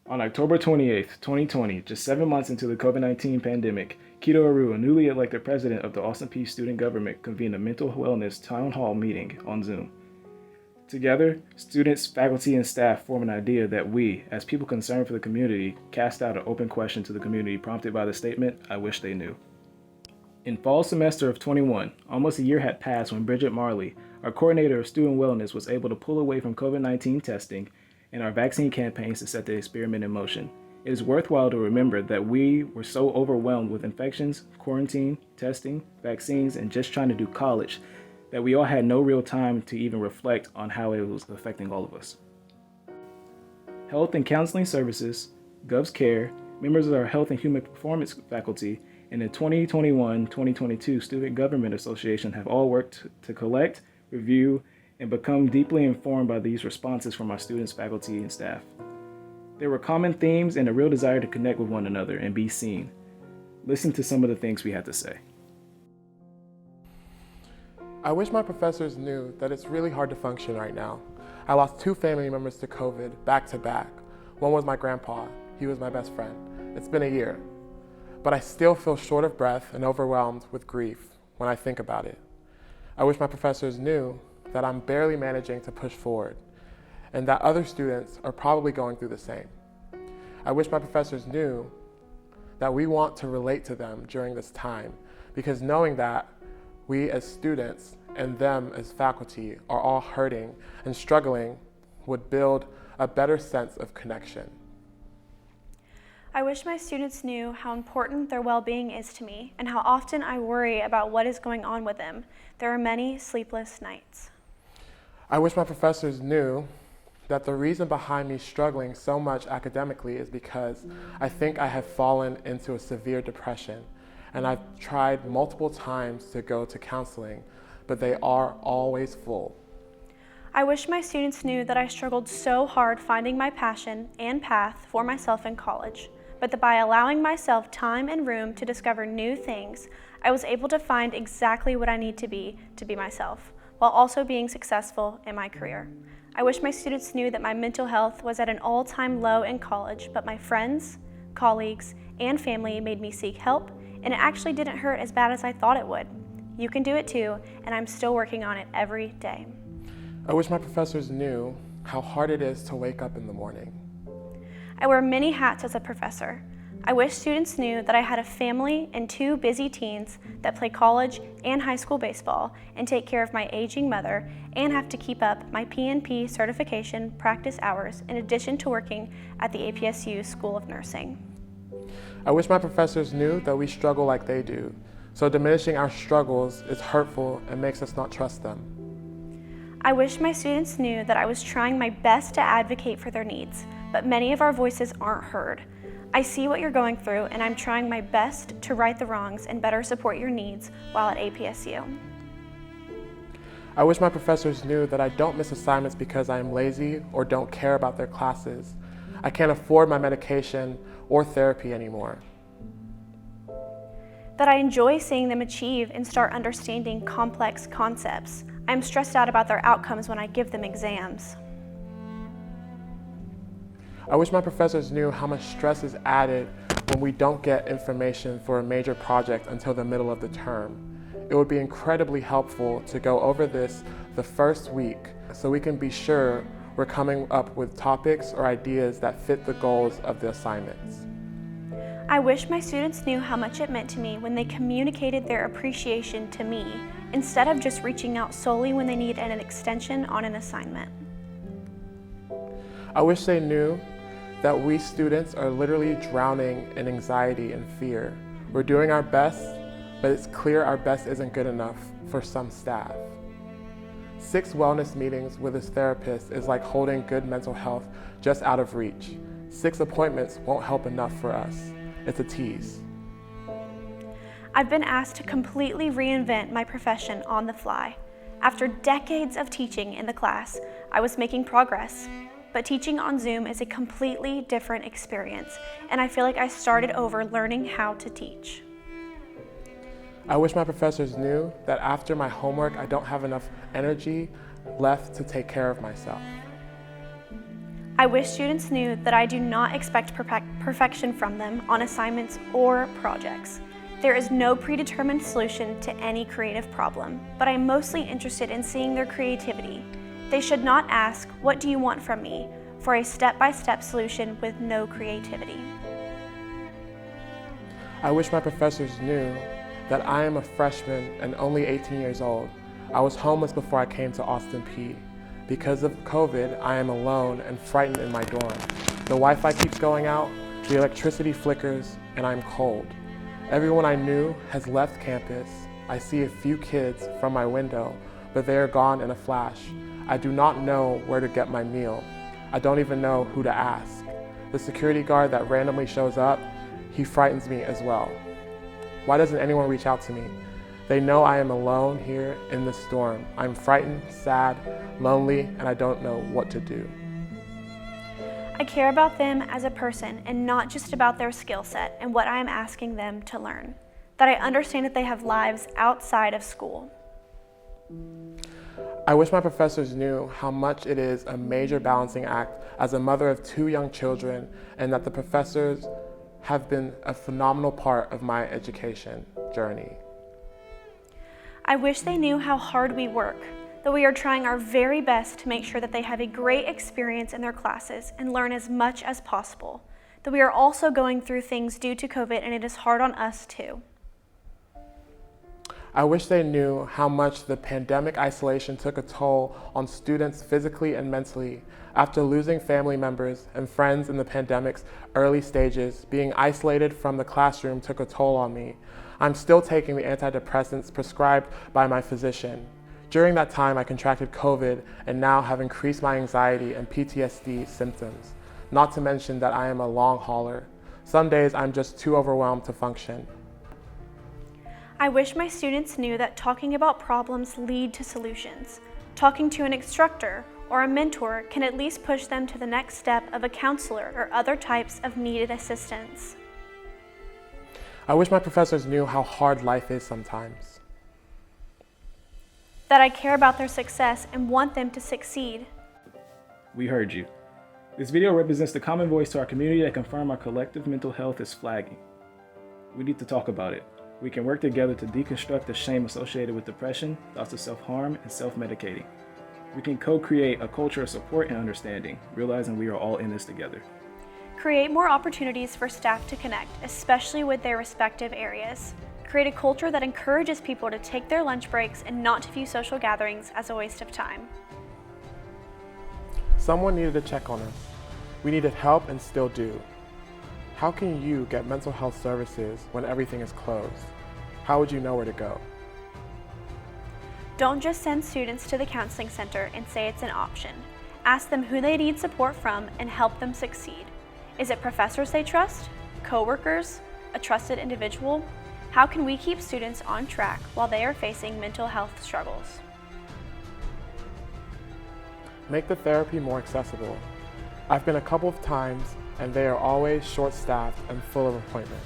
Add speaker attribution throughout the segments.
Speaker 1: On October 28th, 2020, just 7 months into the COVID-19 pandemic, Kido Aru, a newly elected president of the Austin Peay Student Government, convened a mental wellness town hall meeting on Zoom. Together, students, faculty, and staff form an idea that we, as people concerned for the community, cast out an open question to the community prompted by the statement, "I wish they knew." In fall semester of 21, almost a year had passed when Bridget Marley, our coordinator of student wellness, was able to pull away from COVID-19 testing and our vaccine campaigns to set the experiment in motion. It is worthwhile to remember that we were so overwhelmed with infections, quarantine, testing, vaccines, and just trying to do college that we all had no real time to even reflect on how it was affecting all of us. Health and counseling services, Gov's Care, members of our Health and Human Performance faculty, and the 2021-2022 Student Government Association have all worked to collect, review, and become deeply informed by these responses from our students, faculty, and staff. There were common themes and a real desire to connect with one another and be seen. Listen to some of the things we had to say.
Speaker 2: I wish my professors knew that it's really hard to function right now. I lost 2 family members to COVID back to back. One was my grandpa. He was my best friend. It's been a year. But I still feel short of breath and overwhelmed with grief when I think about it. I wish my professors knew that I'm barely managing to push forward and that other students are probably going through the same. I wish my professors knew that we want to relate to them during this time, because knowing that we as students and them as faculty are all hurting and struggling would build a better sense of connection.
Speaker 3: I wish my students knew how important their well-being is to me and how often I worry about what is going on with them. There are many sleepless nights.
Speaker 2: I wish my professors knew that the reason behind me struggling so much academically is because I think I have fallen into a severe depression, and I've tried multiple times to go to counseling, but they are always full.
Speaker 3: I wish my students knew that I struggled so hard finding my passion and path for myself in college, but that by allowing myself time and room to discover new things, I was able to find exactly what I need to be myself, while also being successful in my career. I wish my students knew that my mental health was at an all-time low in college, but my friends, colleagues, and family made me seek help, and it actually didn't hurt as bad as I thought it would. You can do it too, and I'm still working on it every day.
Speaker 2: I wish my professors knew how hard it is to wake up in the morning.
Speaker 3: I wear many hats as a professor. I wish students knew that I had a family and 2 busy teens that play college and high school baseball and take care of my aging mother and have to keep up my PNP certification practice hours in addition to working at the APSU School of Nursing.
Speaker 2: I wish my professors knew that we struggle like they do, so diminishing our struggles is hurtful and makes us not trust them.
Speaker 3: I wish my students knew that I was trying my best to advocate for their needs, but many of our voices aren't heard. I see what you're going through, and I'm trying my best to right the wrongs and better support your needs while at APSU.
Speaker 2: I wish my professors knew that I don't miss assignments because I am lazy or don't care about their classes. I can't afford my medication or therapy anymore.
Speaker 3: That I enjoy seeing them achieve and start understanding complex concepts. I'm stressed out about their outcomes when I give them exams.
Speaker 2: I wish my professors knew how much stress is added when we don't get information for a major project until the middle of the term. It would be incredibly helpful to go over this the first week so we can be sure we're coming up with topics or ideas that fit the goals of the assignments.
Speaker 3: I wish my students knew how much it meant to me when they communicated their appreciation to me instead of just reaching out solely when they need an extension on an assignment.
Speaker 2: I wish they knew that we students are literally drowning in anxiety and fear. We're doing our best, but it's clear our best isn't good enough for some staff. 6 wellness meetings with a therapist is like holding good mental health just out of reach. 6 appointments won't help enough for us. It's a tease.
Speaker 3: I've been asked to completely reinvent my profession on the fly. After decades of teaching in the class, I was making progress. But teaching on Zoom is a completely different experience, and I feel like I started over learning how to teach.
Speaker 2: I wish my professors knew that after my homework, I don't have enough energy left to take care of myself.
Speaker 3: I wish students knew that I do not expect perfection from them on assignments or projects. There is no predetermined solution to any creative problem, but I am mostly interested in seeing their creativity. They should not ask, "What do you want from me?" for a step-by-step solution with no creativity.
Speaker 2: I wish my professors knew that I am a freshman and only 18 years old. I was homeless before I came to Austin Peay. Because of COVID, I am alone and frightened in my dorm. The Wi-Fi keeps going out, the electricity flickers, and I'm cold. Everyone I knew has left campus. I see a few kids from my window, but they are gone in a flash. I do not know where to get my meal. I don't even know who to ask. The security guard that randomly shows up, he frightens me as well. Why doesn't anyone reach out to me? They know I am alone here in this storm. I'm frightened, sad, lonely, and I don't know what to do.
Speaker 3: I care about them as a person and not just about their skill set and what I am asking them to learn. That I understand that they have lives outside of school.
Speaker 2: I wish my professors knew how much it is a major balancing act as a mother of 2 young children, and that the professors have been a phenomenal part of my education journey.
Speaker 3: I wish they knew how hard we work, that we are trying our very best to make sure that they have a great experience in their classes and learn as much as possible, that we are also going through things due to COVID and it is hard on us too.
Speaker 2: I wish they knew how much the pandemic isolation took a toll on students physically and mentally. After losing family members and friends in the pandemic's early stages, being isolated from the classroom took a toll on me. I'm still taking the antidepressants prescribed by my physician. During that time, I contracted COVID and now have increased my anxiety and PTSD symptoms. Not to mention that I am a long hauler. Some days I'm just too overwhelmed to function.
Speaker 3: I wish my students knew that talking about problems lead to solutions. Talking to an instructor or a mentor can at least push them to the next step of a counselor or other types of needed assistance.
Speaker 2: I wish my professors knew how hard life is sometimes.
Speaker 3: That I care about their success and want them to succeed.
Speaker 1: We heard you. This video represents the common voice to our community that confirm our collective mental health is flagging. We need to talk about it. We can work together to deconstruct the shame associated with depression, thoughts of self-harm, and self-medicating. We can co-create a culture of support and understanding, realizing we are all in this together.
Speaker 3: Create more opportunities for staff to connect, especially with their respective areas. Create a culture that encourages people to take their lunch breaks and not to view social gatherings as a waste of time.
Speaker 2: Someone needed to check on us. We needed help and still do. How can you get mental health services when everything is closed? How would you know where to go?
Speaker 3: Don't just send students to the counseling center and say it's an option. Ask them who they need support from and help them succeed. Is it professors they trust? Coworkers? A trusted individual? How can we keep students on track while they are facing mental health struggles?
Speaker 2: Make the therapy more accessible. I've been a couple of times and they are always short-staffed and full of appointments.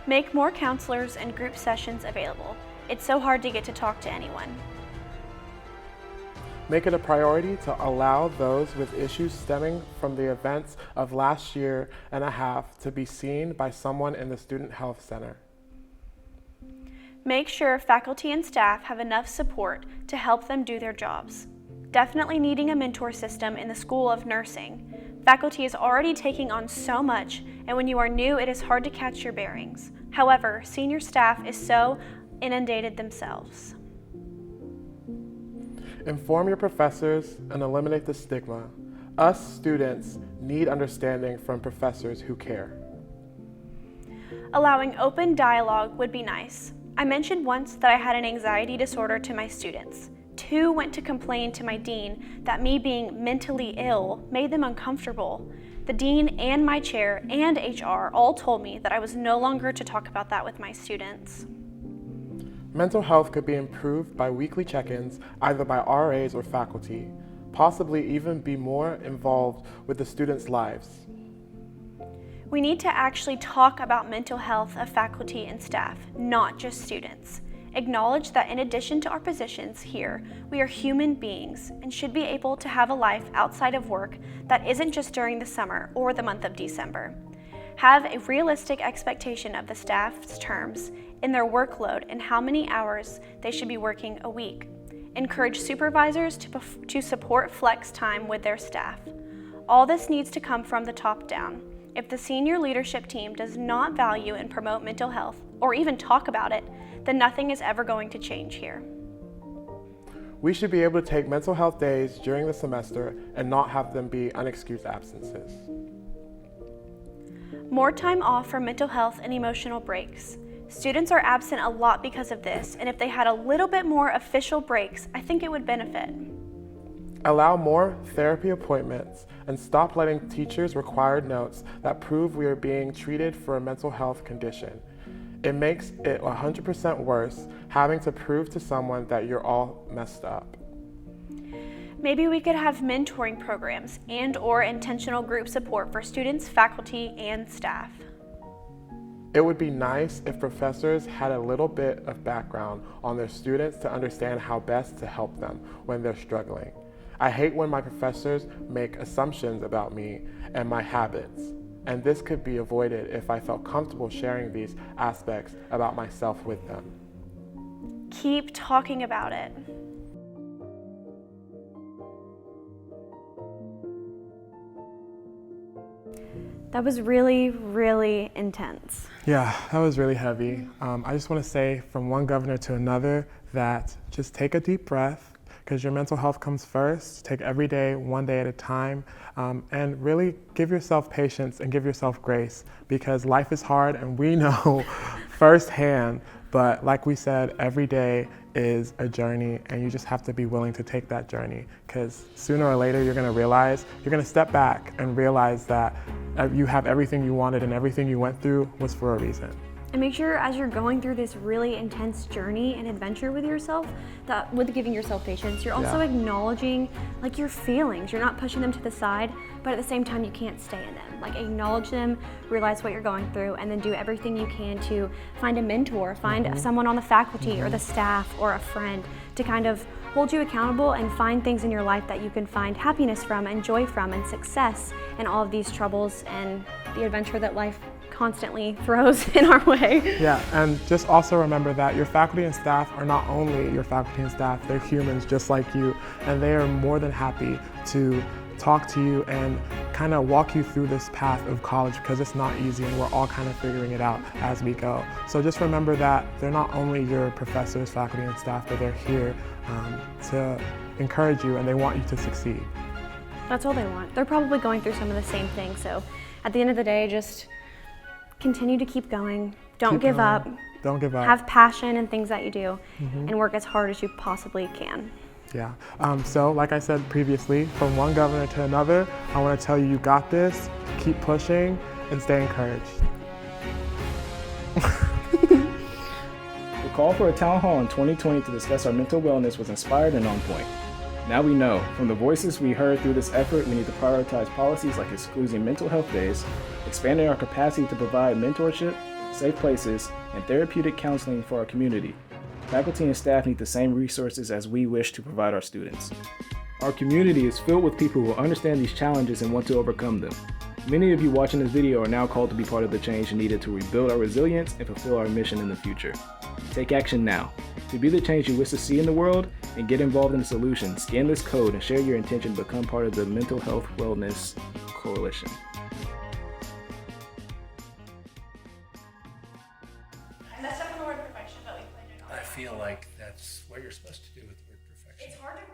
Speaker 3: Make more counselors and group sessions available. It's so hard to get to talk to anyone.
Speaker 2: Make it a priority to allow those with issues stemming from the events of last year and a half to be seen by someone in the Student Health Center.
Speaker 3: Make sure faculty and staff have enough support to help them do their jobs. Definitely needing a mentor system in the School of Nursing. Faculty is already taking on so much, and when you are new, it is hard to catch your bearings. However, senior staff is so inundated themselves.
Speaker 2: Inform your professors and eliminate the stigma. Us students need understanding from professors who care.
Speaker 3: Allowing open dialogue would be nice. I mentioned once that I had an anxiety disorder to my students. 2 went to complain to my dean that me being mentally ill made them uncomfortable. The dean and my chair and HR all told me that I was no longer to talk about that with my students.
Speaker 2: Mental health could be improved by weekly check-ins, either by RAs or faculty, possibly even be more involved with the students' lives.
Speaker 3: We need to actually talk about mental health of faculty and staff, not just students. Acknowledge that in addition to our positions here, we are human beings and should be able to have a life outside of work that isn't just during the summer or the month of December. Have a realistic expectation of the staff's terms in their workload and how many hours they should be working a week. Encourage supervisors to support flex time with their staff. All this needs to come from the top down. If the senior leadership team does not value and promote mental health, or even talk about it, then nothing is ever going to change here.
Speaker 2: We should be able to take mental health days during the semester and not have them be unexcused absences.
Speaker 3: More time off for mental health and emotional breaks. Students are absent a lot because of this, and if they had a little bit more official breaks, I think it would benefit.
Speaker 2: Allow more therapy appointments and stop letting teachers require notes that prove we are being treated for a mental health condition. It makes it 100% worse having to prove to someone that you're all messed up.
Speaker 3: Maybe we could have mentoring programs and/or intentional group support for students, faculty, and staff.
Speaker 2: It would be nice if professors had a little bit of background on their students to understand how best to help them when they're struggling. I hate when my professors make assumptions about me and my habits, and this could be avoided if I felt comfortable sharing these aspects about myself with them.
Speaker 3: Keep talking about it. That was really, really intense.
Speaker 2: Yeah, that was really heavy. I just want to say from one governor to another that just take a deep breath, because your mental health comes first. Take every day, one day at a time, and really give yourself patience and give yourself grace, because life is hard and we know firsthand, but like we said, every day is a journey and you just have to be willing to take that journey, because sooner or later you're going to step back and realize that you have everything you wanted and everything you went through was for a reason.
Speaker 3: And make sure as you're going through this really intense journey and adventure with yourself, that with giving yourself patience, you're also acknowledging like your feelings. You're not pushing them to the side, but at the same time you can't stay in them. Like acknowledge them, realize what you're going through, and then do everything you can to find a mentor, find someone on the faculty or the staff or a friend to kind of hold you accountable and find things in your life that you can find happiness from and joy from and success in all of these troubles and the adventure that life constantly throws in our way.
Speaker 2: Yeah, and just also remember that your faculty and staff are not only your faculty and staff, they're humans just like you, and they are more than happy to talk to you and kind of walk you through this path of college, because it's not easy and we're all kind of figuring it out as we go. So just remember that they're not only your professors, faculty, and staff, but they're here to encourage you and they want you to succeed.
Speaker 3: That's all they want. They're probably going through some of the same things, so at the end of the day, just continue to keep going. Don't give up.
Speaker 2: Don't give up.
Speaker 3: Have passion in things that you do and work as hard as you possibly can.
Speaker 2: Yeah, so like I said previously, from one governor to another, I want to tell you, you got this, keep pushing, and stay encouraged.
Speaker 1: The call for a town hall in 2020 to discuss our mental wellness was inspired and on point. Now we know, from the voices we heard through this effort, we need to prioritize policies like excluding mental health days, expanding our capacity to provide mentorship, safe places, and therapeutic counseling for our community. Faculty and staff need the same resources as we wish to provide our students. Our community is filled with people who understand these challenges and want to overcome them. Many of you watching this video are now called to be part of the change needed to rebuild our resilience and fulfill our mission in the future. Take action now. To be the change you wish to see in the world and get involved in the solution, scan this code and share your intention to become part of the Mental Health Wellness Coalition.
Speaker 3: And that's not the word perfection, but we played it all.
Speaker 4: I feel like that's what you're supposed to do with the word perfection.
Speaker 3: It's hard to